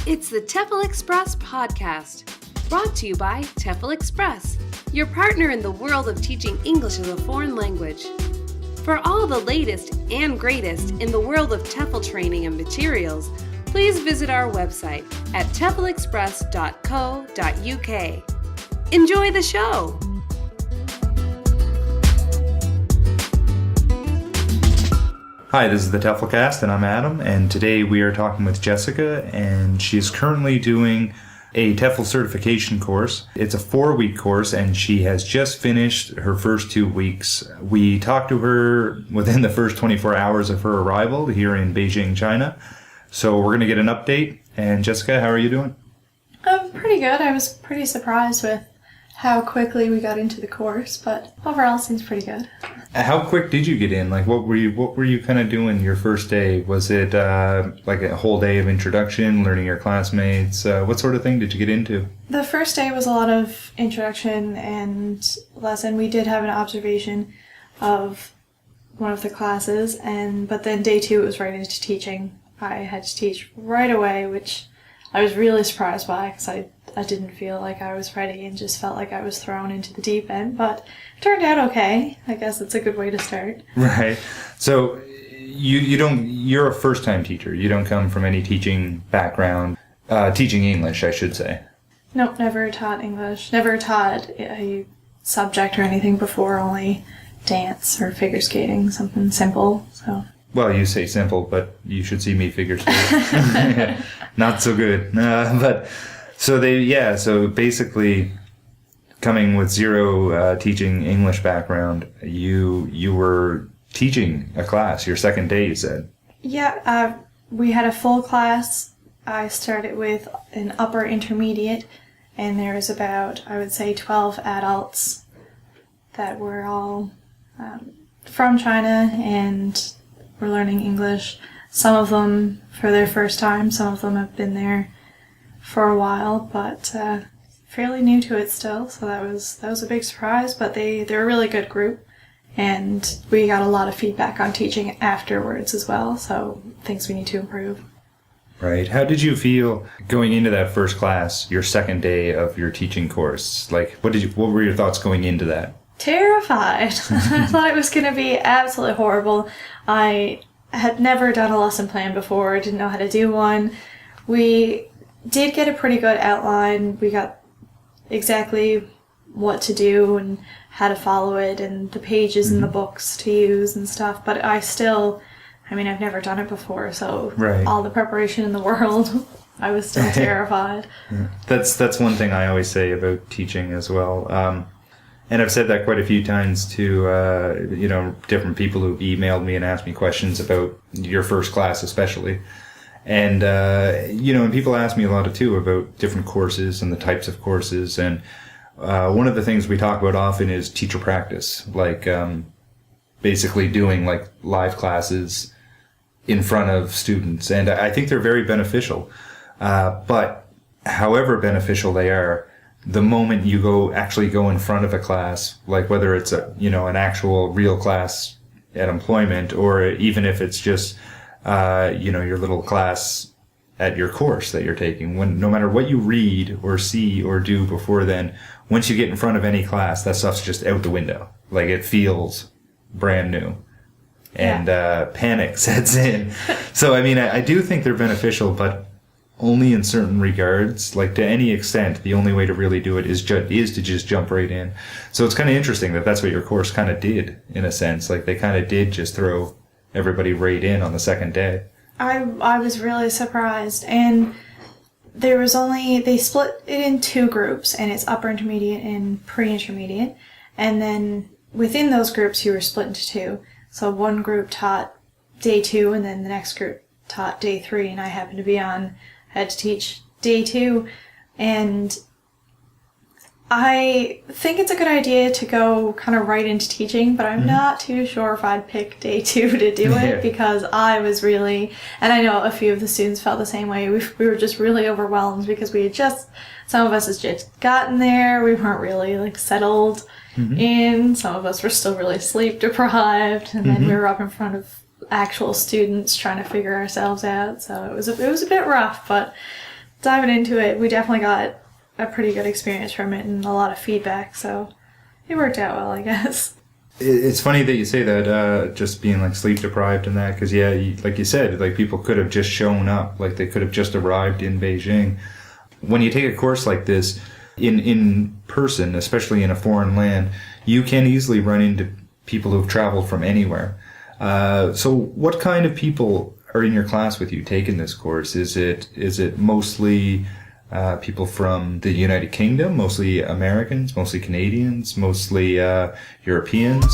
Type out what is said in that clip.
It's the TEFL Express podcast, brought to you by TEFL Express, your partner in the world of teaching English as a foreign language. For all the latest and greatest in the world of TEFL training and materials, please visit our website at teflexpress.co.uk. Enjoy the show! Hi, this is the TEFLCast, and I'm Adam, and today we are talking with Jessica, and she's currently doing a TEFL certification course. It's a 4-week course, and she has just finished her first 2 weeks. We talked to her within the first 24 hours of her arrival here in Beijing, China. So we're going to get an update. And Jessica, how are you doing? Pretty good. I was pretty surprised with how quickly we got into the course, but overall it seems pretty good. How quick did you get in? Like, what were you kind of doing your first day? Was it like a whole day of introduction, learning your classmates? What sort of thing did you get into? The first day was a lot of introduction and lesson. We did have an observation of one of the classes, but then day 2 it was right into teaching. I had to teach right away, which I was really surprised by because I didn't feel like I was ready and just felt like I was thrown into the deep end, but it turned out okay. I guess it's a good way to start. Right. So you're a first-time teacher. You don't come from any teaching background, teaching English, I should say. Nope, never taught English. Never taught a subject or anything before, only dance or figure skating, something simple, so... Well, you say simple, but you should see me figure skate. Not so good. So basically, coming with zero teaching English background, you were teaching a class. Your second day, you said. Yeah, we had a full class. I started with an upper intermediate, and there was about, I would say, 12 adults that were all from China and were learning English. Some of them for their first time, some of them have been there for a while, but fairly new to it still, so that was a big surprise, but they're a really good group, and we got a lot of feedback on teaching afterwards as well, so things we need to improve. Right. How did you feel going into that first class, your second day of your teaching course? Like, what were your thoughts going into that? Terrified. I thought it was going to be absolutely horrible. I had never done a lesson plan before, didn't know how to do one. We did get a pretty good outline. We got exactly what to do and how to follow it and the pages in the books to use and stuff. But I've never done it before, so right. All the preparation in the world, I was still terrified. Yeah. That's one thing I always say about teaching as well. And I've said that quite a few times to, different people who've emailed me and asked me questions about your first class especially. And, and people ask me a lot too about different courses and the types of courses. And one of the things we talk about often is teacher practice, like basically doing like live classes in front of students. And I think they're very beneficial. But however beneficial they are, the moment you actually go in front of a class, like whether it's an actual real class at employment, or even if it's just your little class at your course that you're taking, no matter what you read or see or do before then, once you get in front of any class, that stuff's just out the window. Like, it feels brand new. And panic sets in. So I do think they're beneficial, but only in certain regards. Like, to any extent, the only way to really do it is to just jump right in. So it's kind of interesting that that's what your course kind of did, in a sense. Like, they kind of did just throw everybody right in on the second day. I was really surprised, and they split it in 2 groups, and it's upper intermediate and pre-intermediate, and then within those groups you were split into 2. So one group taught day 2, and then the next group taught day 3, and I happened to had to teach day 2, and I think it's a good idea to go kind of right into teaching, but I'm not too sure if I'd pick day 2 to do it, because I was really, and I know a few of the students felt the same way, we were just really overwhelmed because some of us had just gotten there, we weren't really settled in, some of us were still really sleep deprived, and then we were up in front of actual students trying to figure ourselves out, so it was a bit rough, but diving into it, we definitely got a pretty good experience from it and a lot of feedback, so it worked out well, I guess. It's funny that you say that, just being like sleep deprived and that, because like you said, like people could have just shown up, like they could have just arrived in Beijing. When you take a course like this in person, especially in a foreign land, you can easily run into people who've traveled from anywhere. So what kind of people are in your class with you taking this course? Is it mostly people from the United Kingdom, mostly Americans, mostly Canadians, mostly Europeans?